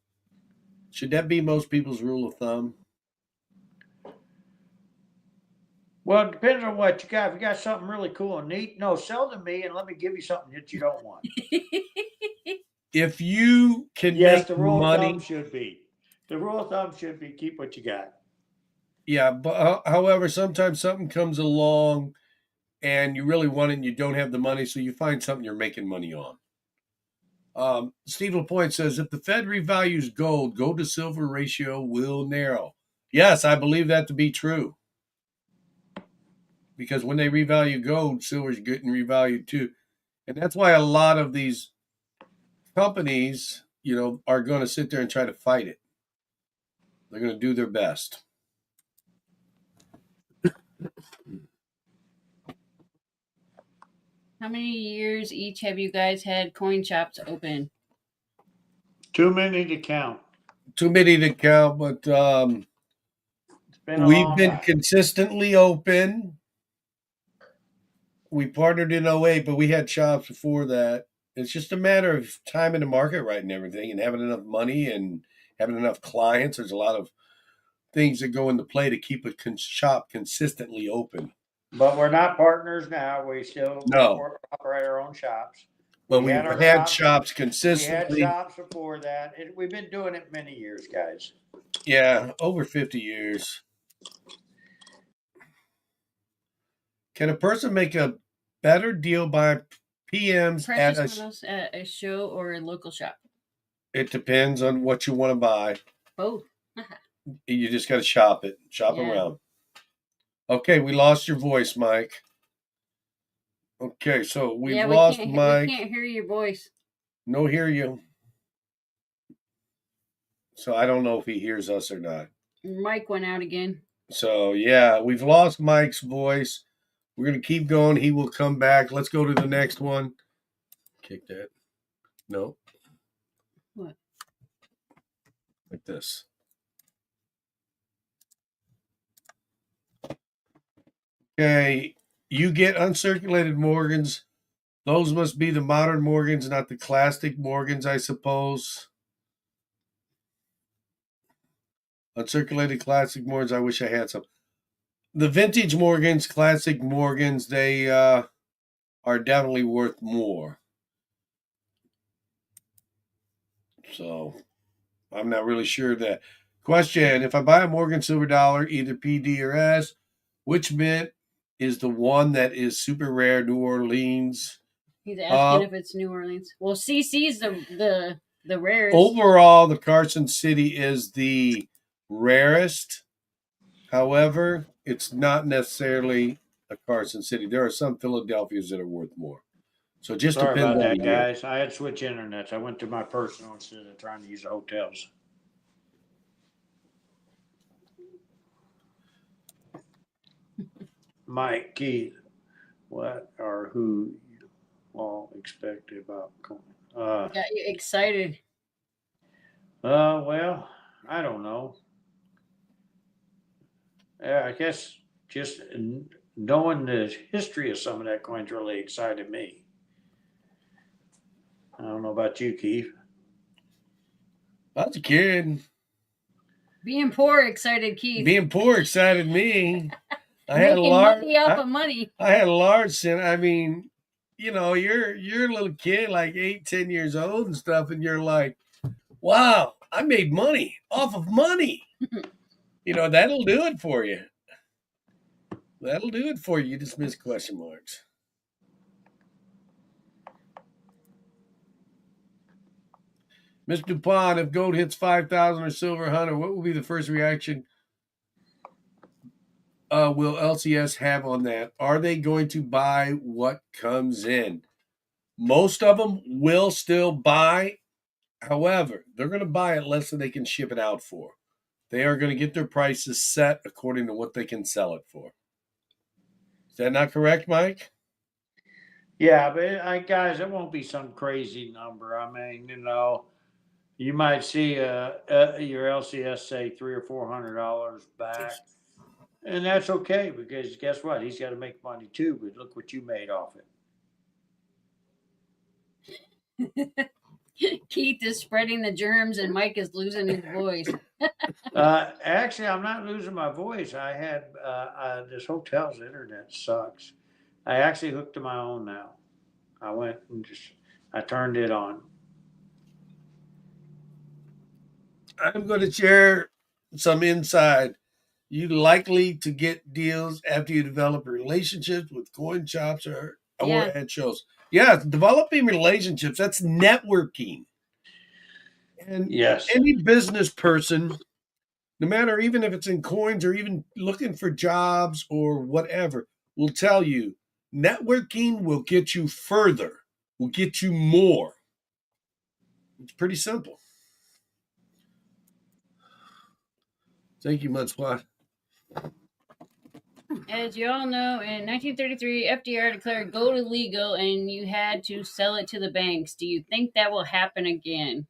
Should that be most people's rule of thumb? Well, it depends on what you got. If you got something really cool and neat, no, sell to me and let me give you something that you don't want. If you can Yes, make the rule of money, thumb should be. The rule of thumb should be keep what you got. Yeah, but however, sometimes something comes along and you really want it and you don't have the money, so you find something you're making money on. Steve LaPointe says if the Fed revalues gold to silver ratio will narrow. Yes, I believe that to be true. Because when they revalue gold, silver's getting revalued too. And that's why a lot of these companies, are going to sit there and try to fight it. They're going to do their best. How many years each have you guys had coin shops open? Too many to count. Too many to count, but It's been a we've long been time. consistently open. We partnered in 08, but we had shops before that. It's just a matter of time in the market right and everything and having enough money and having enough clients. There's a lot of things that go into play to keep a shop consistently open. But we're not partners now. We still No, operate our own shops. but We we've had our had shops. shops We had consistently. shops before that. We've been doing it many years, guys. Yeah, over 50 years. Can a person make a better deal by PMs at Precious metals at a show or a local shop? It depends on what you want to buy. Both. You just got to shop it, around. Okay, we lost your voice, Mike. Okay, so we've lost Mike. We can't hear your voice. No, hear you. So I don't know if he hears us or not. Mike went out again. So yeah, we've lost Mike's voice. We're gonna keep going. He will come back. Let's go to the next one. Kick that. No. What? Like this. Okay, you get uncirculated Morgans. Those must be the modern Morgans, not the classic Morgans, I suppose. Uncirculated classic Morgans. I wish I had some. The vintage Morgans, classic Morgans, they are definitely worth more. So I'm not really sure of that. Question: if I buy a Morgan silver dollar, either PD or S, which mint is the one that is super rare? New Orleans. He's asking if it's New Orleans. Well, CC's the rarest. Overall, the Carson City is the rarest. However, it's not necessarily a Carson City. There are some Philadelphias that are worth more. So it just Sorry depends about on that, the year. guys. I had to switch internets. I went to my personal instead of trying to use the hotels. Mike, Keith, what or who you all expect about coin? Got you excited. Well, I don't know. Yeah, I guess just knowing the history of some of that coin's really excited me. I don't know about you, Keith. I was a kid. Being poor excited Keith. Being poor excited me. I had a Making large money off of money. I had a large sin. I mean, you're a little kid, like 8, 10 years old and stuff, and you're like, wow, I made money off of money. That'll do it for you. That'll do it for you. You just miss question marks. Mr. DuPont, if gold hits 5,000 or silver 100, what will be the first reaction will LCS have on that? Are they going to buy what comes in? Most of them will still buy. However, they're going to buy it less than they can ship it out for. They are going to get their prices set according to what they can sell it for. Is that not correct, Mike? Yeah, but guys, it won't be some crazy number. I mean, you might see your LCS say $300 or $400 back, and that's okay because guess what? He's got to make money too. But look what you made off it. Keith is spreading the germs, and Mike is losing his voice. Actually, I'm not losing my voice. I had this hotel's internet sucks. I actually hooked to my own now. I went and I turned it on. I'm going to share some inside. You're likely to get deals after you develop relationships with coin shops or Yeah. at shows. Yeah, developing relationships, that's networking. And Yes. any business person, no matter even if it's in coins or even looking for jobs or whatever, will tell you networking will get you further, will get you more. It's pretty simple. Thank you, Mudspot. As you all know, in 1933, FDR declared gold illegal and you had to sell it to the banks. Do you think that will happen again?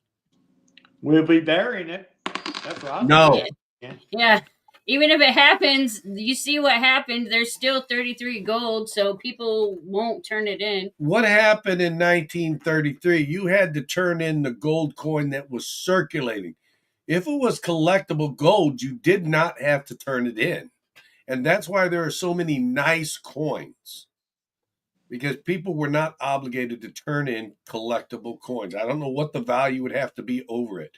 We'll be burying it. That's what I'm No. thinking. Yeah. Even if it happens, you see what happened. There's still 33 gold, so people won't turn it in. What happened in 1933? You had to turn in the gold coin that was circulating. If it was collectible gold, you did not have to turn it in. And that's why there are so many nice coins, because people were not obligated to turn in collectible coins. I don't know what the value would have to be over it.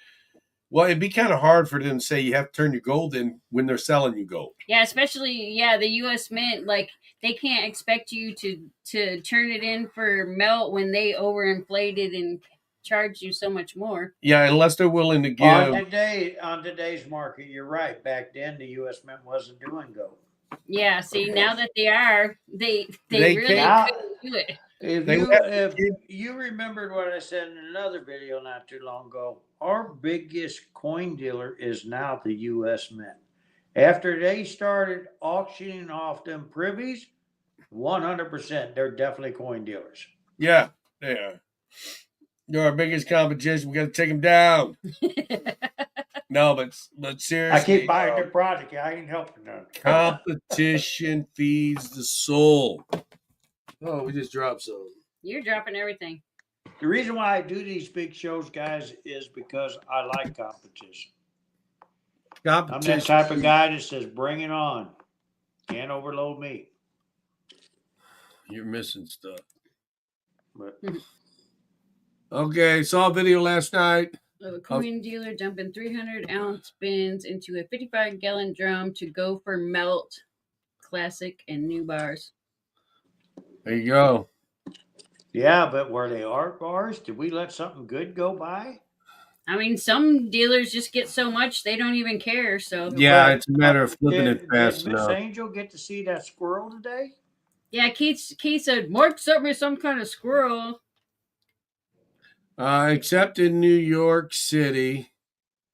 Well, it'd be kind of hard for them to say you have to turn your gold in when they're selling you gold. Yeah, especially the U.S. Mint, like they can't expect you to turn it in for melt when they overinflated and charge you so much more. Yeah, unless they're willing to give. On today's market, you're right. Back then, the U.S. Mint wasn't doing gold. Yeah, see, now that they are, they They really can't. couldn't do it. If you remembered what I said in another video not too long ago, our biggest coin dealer is now the U.S. Mint. After they started auctioning off them privies, 100%, they're definitely coin dealers. Yeah, they are. They're our biggest competition. We got to take them down. No, but seriously, I keep buying their product. I ain't helping them. competition feeds the soul. Oh, we just dropped some. You're dropping everything. The reason why I do these big shows, guys, is because I like competition. I'm that type of guy that says, bring it on. Can't overload me. You're missing stuff. But okay, saw a video last night of a coin dealer dumping 300-ounce bins into a 55-gallon drum to go for melt, classic, and new bars. There you go. yeah, but were they art bars? Did we let something good go by? I mean, some dealers just get so much they don't even care. So yeah, it's a matter of flipping it fast did Miss enough. Angel get to see that squirrel today? Yeah, Keith said, Mark sent me some kind of squirrel. Except in New York City,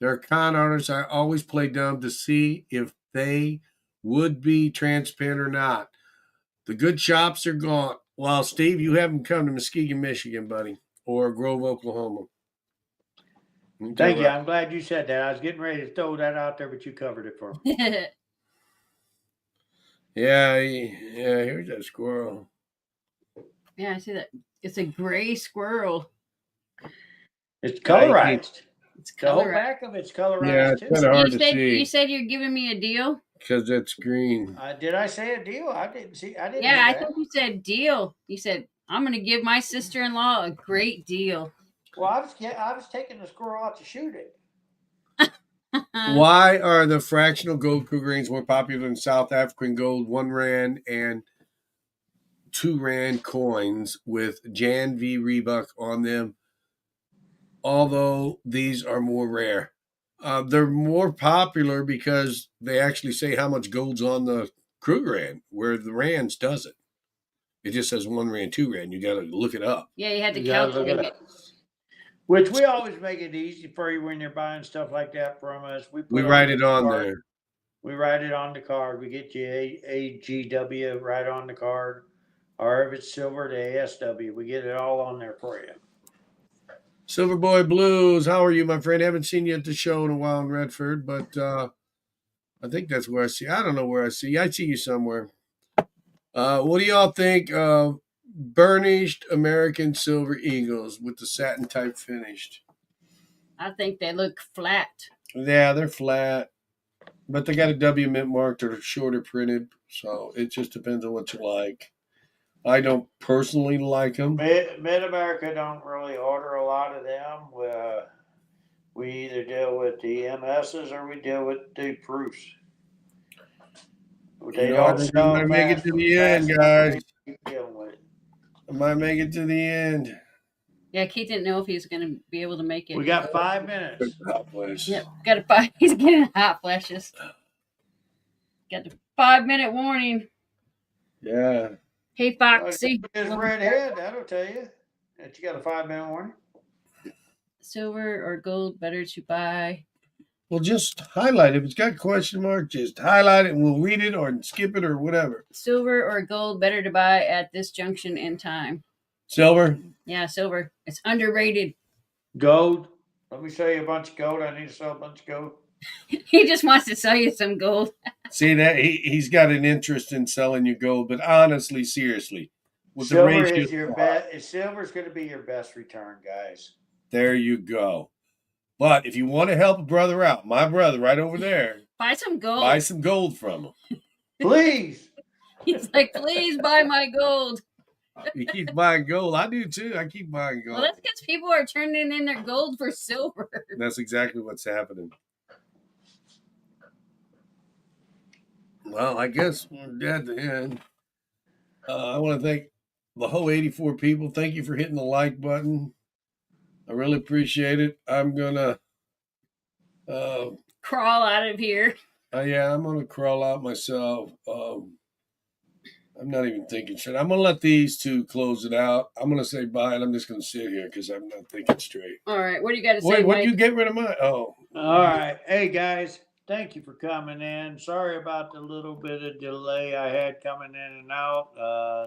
there are con artists. I always play dumb to see if they would be transparent or not. The good shops are gone. Well, Steve, you haven't come to Muskegon, Michigan, buddy, or Grove, Oklahoma. Thank you. I'm glad you said that. I was getting ready to throw that out there, but you covered it for me. Yeah, here's that squirrel. Yeah, I see that. It's a gray squirrel. It's colorized. It's the whole back of it's colorized yeah, it's too. kind of hard to see. You said you're giving me a deal? Because it's green. Did I say a deal? I didn't see. I didn't. Yeah, I think you said deal. You said I'm going to give my sister-in-law a great deal. Well, I was taking the squirrel out to shoot it. Why are the fractional gold Krugerrands more popular than South African gold 1 Rand and 2 Rand coins with Jan V. Reebok on them, although these are more rare? They're more popular because they actually say how much gold's on the Krugerrand, where the Rands doesn't. It just says 1 Rand, 2 Rand. You got to look it up. Yeah, you had to calculate it. Which we always make it easy for you when you're buying stuff like that from us. We write it on there. We write it on the card. We get you AGW right on the card. Or if it's silver, the ASW. We get it all on there for you. Silver Boy Blues, how are you, my friend? Haven't seen you at the show in a while in Redford, but I think that's where I see. I don't know where I see you. I see you somewhere. What do y'all think of burnished American silver eagles with the satin type finished? I think they look flat. Yeah, they're flat, but they got a W mint marked or shorter printed, so it just depends on what you like. I don't personally like them. Mid-America don't really order a lot of them. We either deal with the MSs or we deal with the proofs. They I don't think we sell might make it fast, to the fast end, enough for me guys. to keep dealing with it. I might make it to the end. Yeah, Keith didn't know if he was going to be able to make it. We got 5 minutes. God bless. Yep, got a 5. He's getting hot flashes. Got the 5-minute warning. Yeah. Hey, Well, Foxy. his redhead, that'll tell you that you got a 5-minute warning. Silver or gold better to buy? Well, just highlight it. If it's got question mark, just highlight it and we'll read it or skip it or whatever. Silver or gold better to buy at this junction in time? Silver. Yeah, silver. It's underrated. Gold. Let me sell you a bunch of gold. I need to sell a bunch of gold. He just wants to sell you some gold. See that he's got an interest in selling you gold, but honestly, seriously, with the Silver ratio, is your best. Silver's going to be your best return, guys. there you go. But if you want to help a brother out, my brother right over there, Buy some gold. buy some gold from him. Please. He's like, please buy my gold. He keeps buying gold. I do too. I keep buying gold. Well, that's because people are turning in their gold for silver. That's exactly what's happening. Well, I guess we're at the end. I want to thank the whole 84 people. Thank you for hitting the like button. I really appreciate it. I'm gonna, Crawl out of here. I'm gonna crawl out myself. I'm not even thinking straight. I'm gonna let these two close it out. I'm gonna say bye, and I'm just gonna sit here because I'm not thinking straight. All right, what do you got to say, Wait, what? Mike? You get rid of mine? Oh, All right. Hey, guys. Thank you for coming in. Sorry about the little bit of delay I had coming in and out.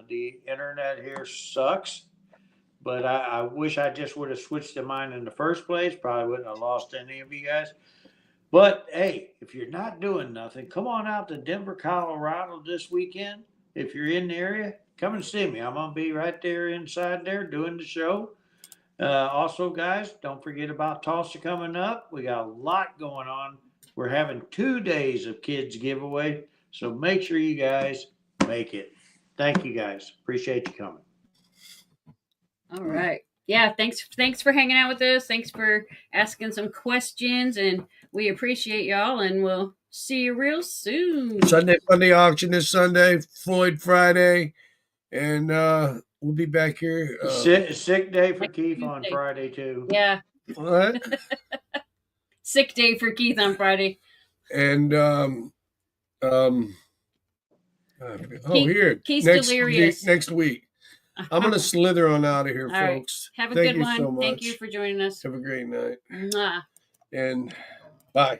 The internet here sucks, but I wish I just would have switched to mine in the first place. Probably wouldn't have lost any of you guys. But hey, if you're not doing nothing, come on out to Denver, Colorado this weekend. If you're in the area, come and see me. I'm going to be right there inside there doing the show. Also, guys, don't forget about Tulsa coming up. We got a lot going on. We're having 2 days of kids giveaway, so make sure you guys make it. Thank you, guys. Appreciate you coming. All right. Yeah, thanks for hanging out with us. Thanks for asking some questions, and we appreciate y'all, and we'll see you real soon. Sunday Funday auction this Sunday, Floyd Friday, and we'll be back here. Sick day for Keith on Tuesday. Friday, too. Yeah. What? Sick day for Keith on Friday. And here Keith's next delirious. next week. I'm gonna slither on out of here, All right. folks. Have a Thank good you one. so much. Thank you for joining us. Have a great night. Mwah. And bye.